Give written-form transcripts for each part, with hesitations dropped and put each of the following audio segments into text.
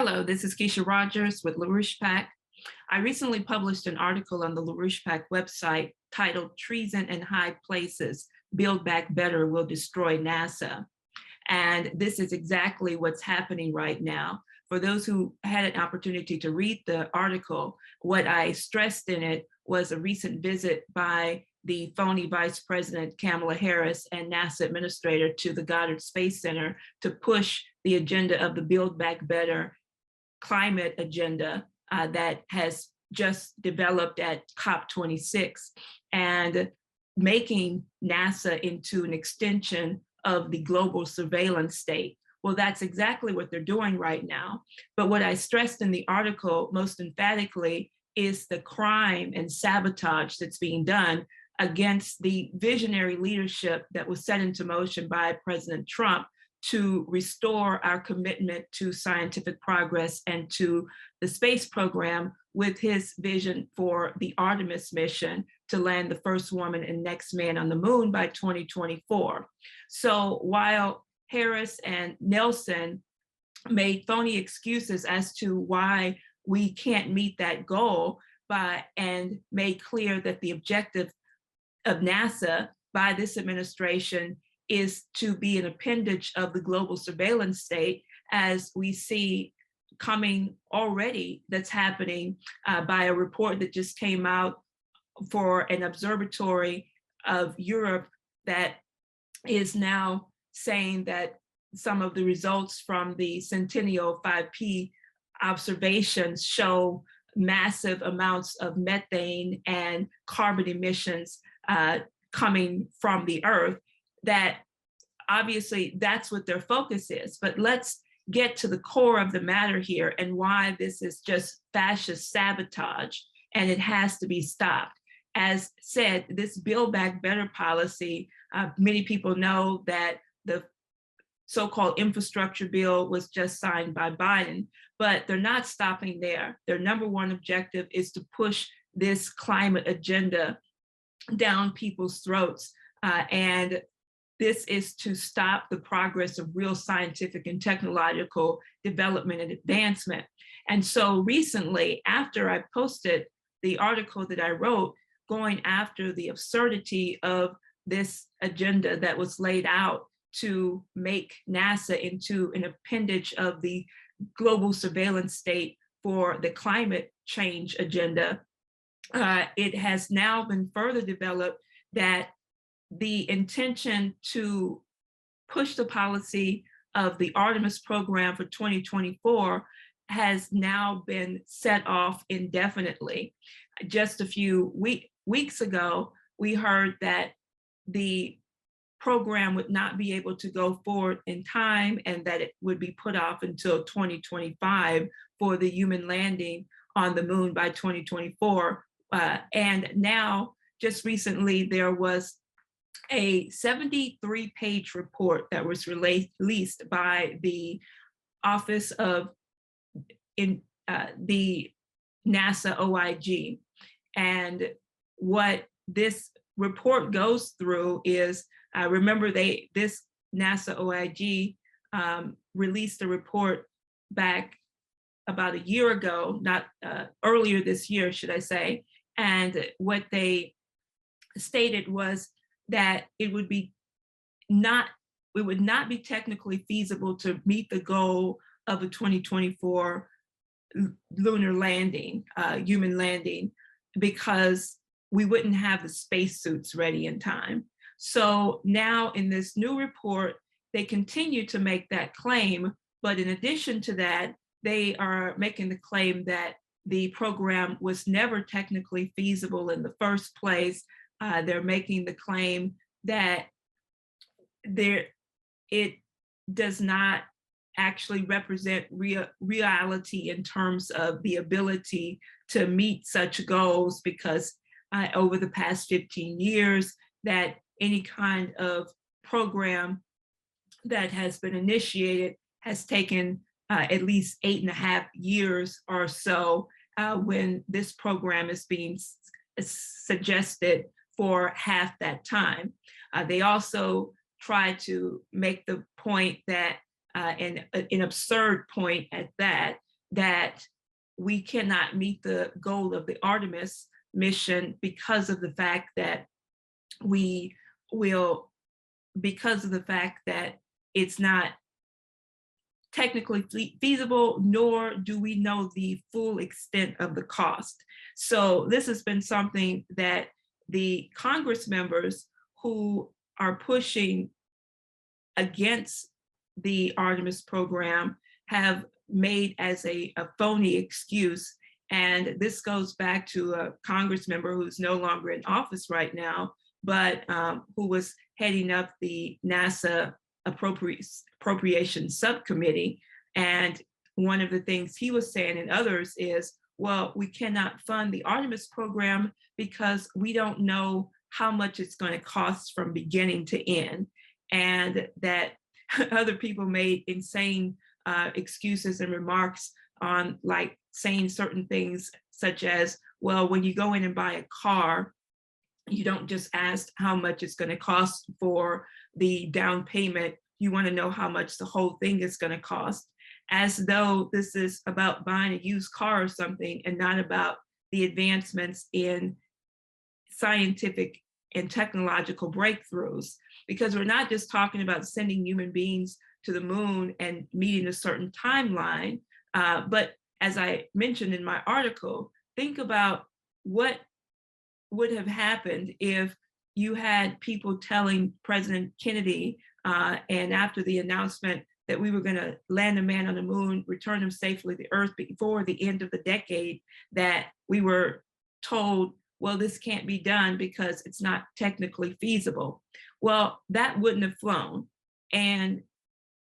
Hello, this is Keisha Rogers with LaRouche PAC. I recently published an article on the LaRouche PAC website titled Treason in High Places, Build Back Better Will Destroy NASA. And this is exactly what's happening right now. For those who had an opportunity to read the article, what I stressed in it was a recent visit by the phony Vice President Kamala Harris and NASA Administrator to the Goddard Space Center to push the agenda of the Build Back Better climate agenda that has just developed at COP26 and making NASA into an extension of the global surveillance state. Well, that's exactly what they're doing right now. But what I stressed in the article most emphatically is the crime and sabotage that's being done against the visionary leadership that was set into motion by President Trump to restore our commitment to scientific progress and to the space program with his vision for the Artemis mission to land the first woman and next man on the moon by 2024. So while Harris and Nelson made phony excuses as to why we can't meet that goal and made clear that the objective of NASA by this administration is to be an appendage of the global surveillance state, as we see coming already that's happening by a report that just came out for an observatory of Europe that is now saying that some of the results from the Centennial 5P observations show massive amounts of methane and carbon emissions coming from the Earth. That obviously that's what their focus is. But let's get to the core of the matter here and why this is just fascist sabotage and it has to be stopped. As said, this Build Back Better policy, many people know that the so-called infrastructure bill was just signed by Biden, but they're not stopping there. Their number one objective is to push this climate agenda down people's throats. And this is to stop the progress of real scientific and technological development and advancement. And so recently, after I posted the article that I wrote, going after the absurdity of this agenda that was laid out to make NASA into an appendage of the global surveillance state for the climate change agenda, it has now been further developed that the intention to push the policy of the Artemis program for 2024 has now been set off indefinitely. Just a few weeks ago, we heard that the program would not be able to go forward in time and that it would be put off until 2025 for the human landing on the moon by 2024. And now, just recently, there was a 73-page report that was released by the Office of the NASA OIG. And what this report goes through is, remember this NASA OIG released a report back about a year ago, not earlier this year, should I say. And what they stated was that it would not be technically feasible to meet the goal of a 2024 lunar landing, human landing, because we wouldn't have the spacesuits ready in time. So now in this new report, they continue to make that claim, but in addition to that, they are making the claim that the program was never technically feasible in the first place. They're making the claim that it does not actually represent reality in terms of the ability to meet such goals, because over the past 15 years, that any kind of program that has been initiated has taken at least 8.5 years or so, when this program is being suggested for half that time. They also try to make the point that, an absurd point at that, that we cannot meet the goal of the Artemis mission because of the fact that we will, because of the fact that it's not technically feasible, nor do we know the full extent of the cost. So this has been something that the Congress members who are pushing against the Artemis program have made as a phony excuse. And this goes back to a Congress member who's no longer in office right now, but who was heading up the NASA Appropriations Subcommittee. And one of the things he was saying, and others, is, well, we cannot fund the Artemis program because we don't know how much it's going to cost from beginning to end. And that other people made insane excuses and remarks on, like, saying certain things such as, well, when you go in and buy a car, you don't just ask how much it's going to cost for the down payment. You want to know how much the whole thing is going to cost, as though this is about buying a used car or something and not about the advancements in scientific and technological breakthroughs. Because we're not just talking about sending human beings to the moon and meeting a certain timeline, but as I mentioned in my article, think about what would have happened if you had people telling President Kennedy, and after the announcement that we were going to land a man on the moon, return him safely to Earth before the end of the decade, that we were told, well, this can't be done because it's not technically feasible. Well, that wouldn't have flown. And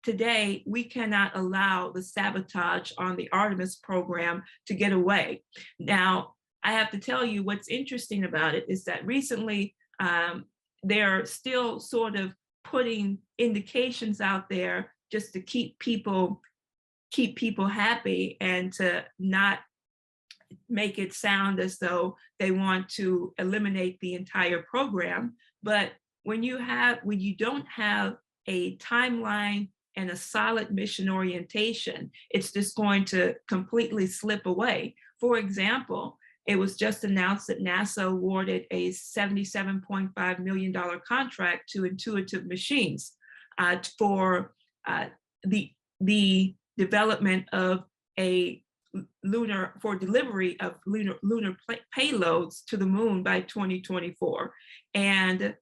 today, we cannot allow the sabotage on the Artemis program to get away. Now, I have to tell you what's interesting about it is that recently they're still sort of putting indications out there just to keep people happy and to not make it sound as though they want to eliminate the entire program. But when you don't have a timeline and a solid mission orientation, it's just going to completely slip away. For example, it was just announced that NASA awarded a $77.5 million contract to Intuitive Machines for the development of delivery of lunar payloads to the moon by 2024. And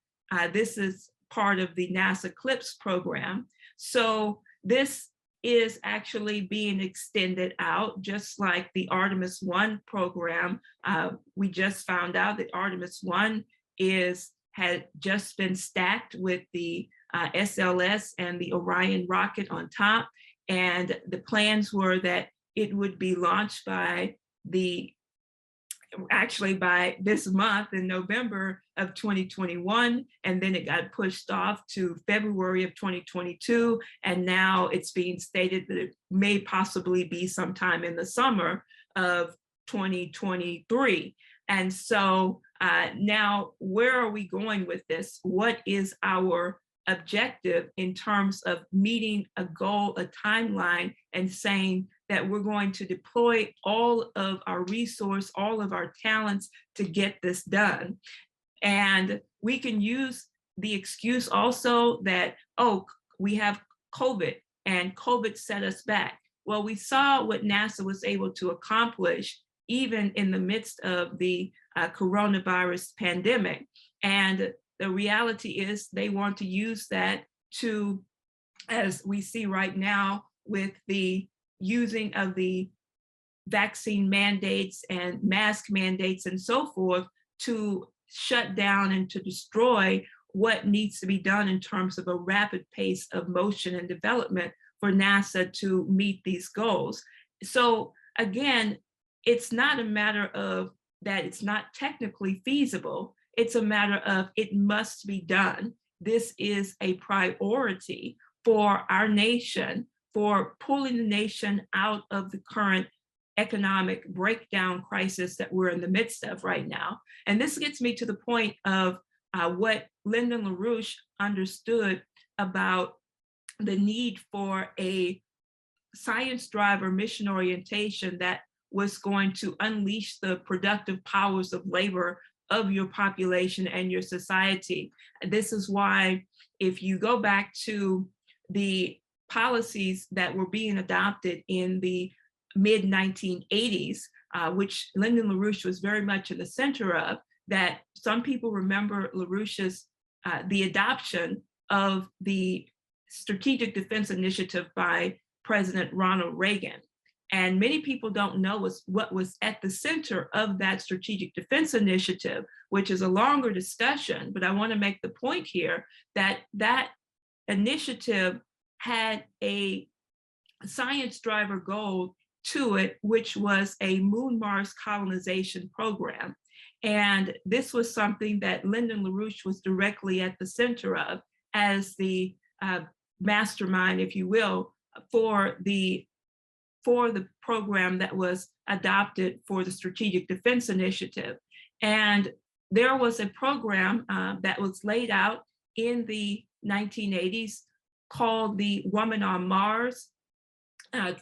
this is part of the NASA CLIPS program. So this is actually being extended out, just like the Artemis 1 program. We just found out that Artemis 1 had just been stacked with the SLS and the Orion rocket on top. And the plans were that it would be launched by this month in November of 2021, and then it got pushed off to February of 2022, and now it's being stated that it may possibly be sometime in the summer of 2023. And so now, where are we going with this? What is our objective in terms of meeting a goal, a timeline, and saying that we're going to deploy all of our resource, all of our talents to get this done? And we can use the excuse also that, oh, we have COVID and COVID set us back. Well, we saw what NASA was able to accomplish even in the midst of the coronavirus pandemic. And the reality is they want to use that to, as we see right now with the using of the vaccine mandates and mask mandates and so forth, to shut down and to destroy what needs to be done in terms of a rapid pace of motion and development for NASA to meet these goals. So again, it's not a matter of that it's not technically feasible. It's a matter of it must be done. This is a priority for our nation, for pulling the nation out of the current economic breakdown crisis that we're in the midst of right now. And this gets me to the point of what Lyndon LaRouche understood about the need for a science drive or mission orientation that was going to unleash the productive powers of labor of your population and your society. This is why, if you go back to the policies that were being adopted in the mid 1980s, which Lyndon LaRouche was very much in the center of, that some people remember LaRouche's, the adoption of the Strategic Defense Initiative by President Ronald Reagan. And many people don't know what was at the center of that Strategic Defense Initiative, which is a longer discussion, but I want to make the point here that that initiative had a science driver goal to it, which was a Moon-Mars colonization program. And this was something that Lyndon LaRouche was directly at the center of as the mastermind, if you will, for the program that was adopted for the Strategic Defense Initiative. And there was a program that was laid out in the 1980s called the Woman on Mars,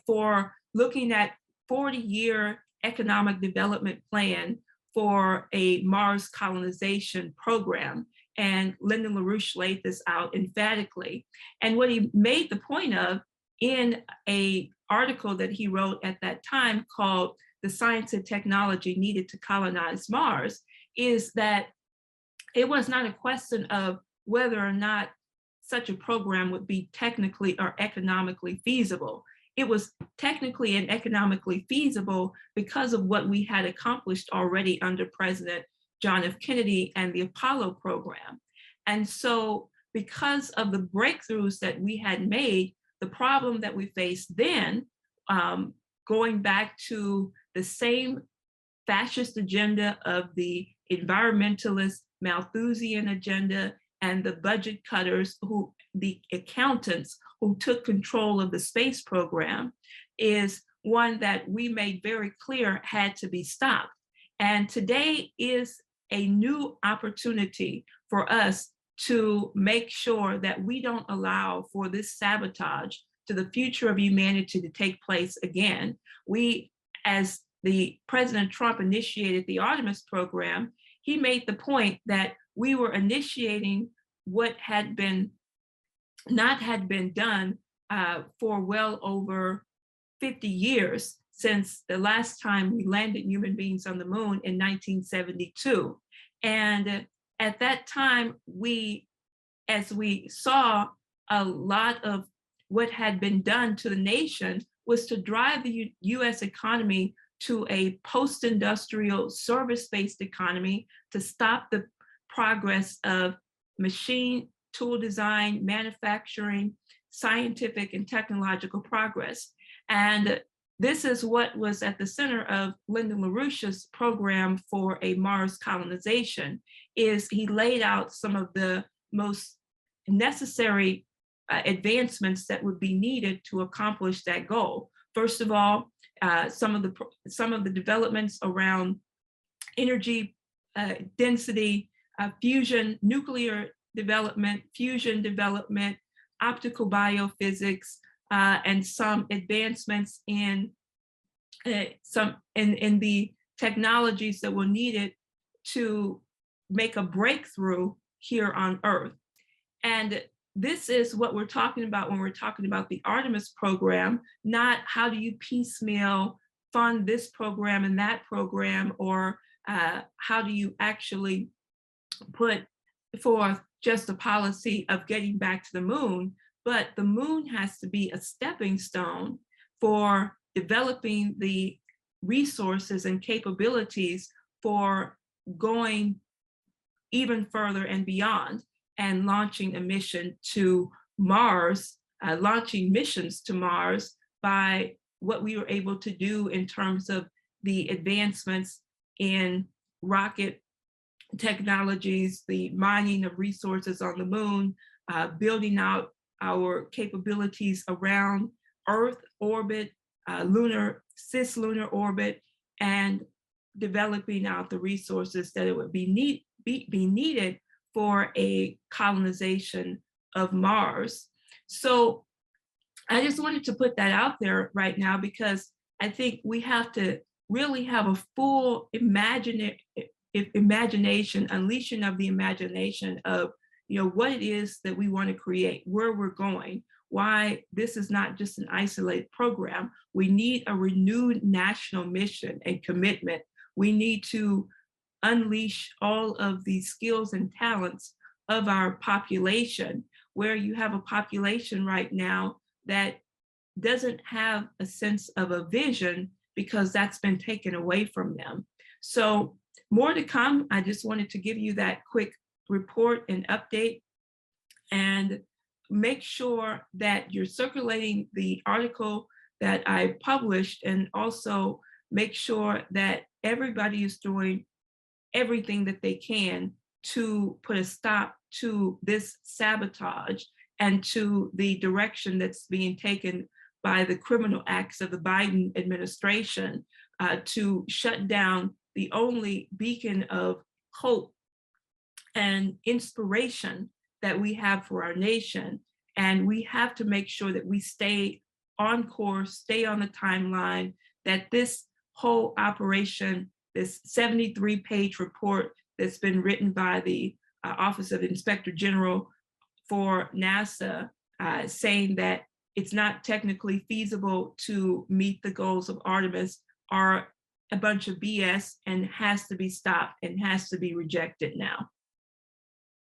for looking at 40-year economic development plan for a Mars colonization program. And Lyndon LaRouche laid this out emphatically. And what he made the point of in an article that he wrote at that time called "The Science and Technology Needed to Colonize Mars" is that it was not a question of whether or not such a program would be technically or economically feasible. It was technically and economically feasible because of what we had accomplished already under President John F. Kennedy and the Apollo program. And so because of the breakthroughs that we had made, the problem that we faced then, going back to the same fascist agenda of the environmentalist Malthusian agenda and the budget cutters, the accountants who took control of the space program, is one that we made very clear had to be stopped. And today is a new opportunity for us to make sure that we don't allow for this sabotage to the future of humanity to take place again. We, as the President Trump initiated the Artemis program, he made the point that we were initiating what had been done for well over 50 years since the last time we landed human beings on the moon in 1972. And at that time, as we saw, a lot of what had been done to the nation was to drive the US economy to a post-industrial service-based economy, to stop the progress of machine tool design, manufacturing, scientific and technological progress. And this is what was at the center of Lyndon LaRouche's program for a Mars colonization, is he laid out some of the most necessary advancements that would be needed to accomplish that goal. First of all, some of the developments around energy density, fusion, nuclear development, fusion development, optical biophysics, and some advancements in the technologies that were needed to make a breakthrough here on Earth. And this is what we're talking about when we're talking about the Artemis program, not how do you piecemeal fund this program and that program, or how do you actually put forth just a policy of getting back to the moon. But the moon has to be a stepping stone for developing the resources and capabilities for going even further and beyond, and launching a mission to Mars, launching missions to Mars by what we were able to do in terms of the advancements in rocket technologies, the mining of resources on the moon, building out our capabilities around Earth orbit, cislunar orbit, and developing out the resources that it would be needed for a colonization of Mars. So I just wanted to put that out there right now because I think we have to really have a full imagination, unleashing of the imagination of, what it is that we want to create, where we're going, why this is not just an isolated program. We need a renewed national mission and commitment. We need to unleash all of these skills and talents of our population, where you have a population right now that doesn't have a sense of a vision because that's been taken away from them. So more to come. I just wanted to give you that quick report and update, and make sure that you're circulating the article that I published, and also make sure that everybody is doing everything that they can to put a stop to this sabotage and to the direction that's being taken by the criminal acts of the Biden administration, to shut down the only beacon of hope and inspiration that we have for our nation. And we have to make sure that we stay on course, stay on the timeline, that this whole operation, this 73-page report that's been written by the Office of the Inspector General for NASA, saying that it's not technically feasible to meet the goals of Artemis, are a bunch of BS and has to be stopped and has to be rejected now.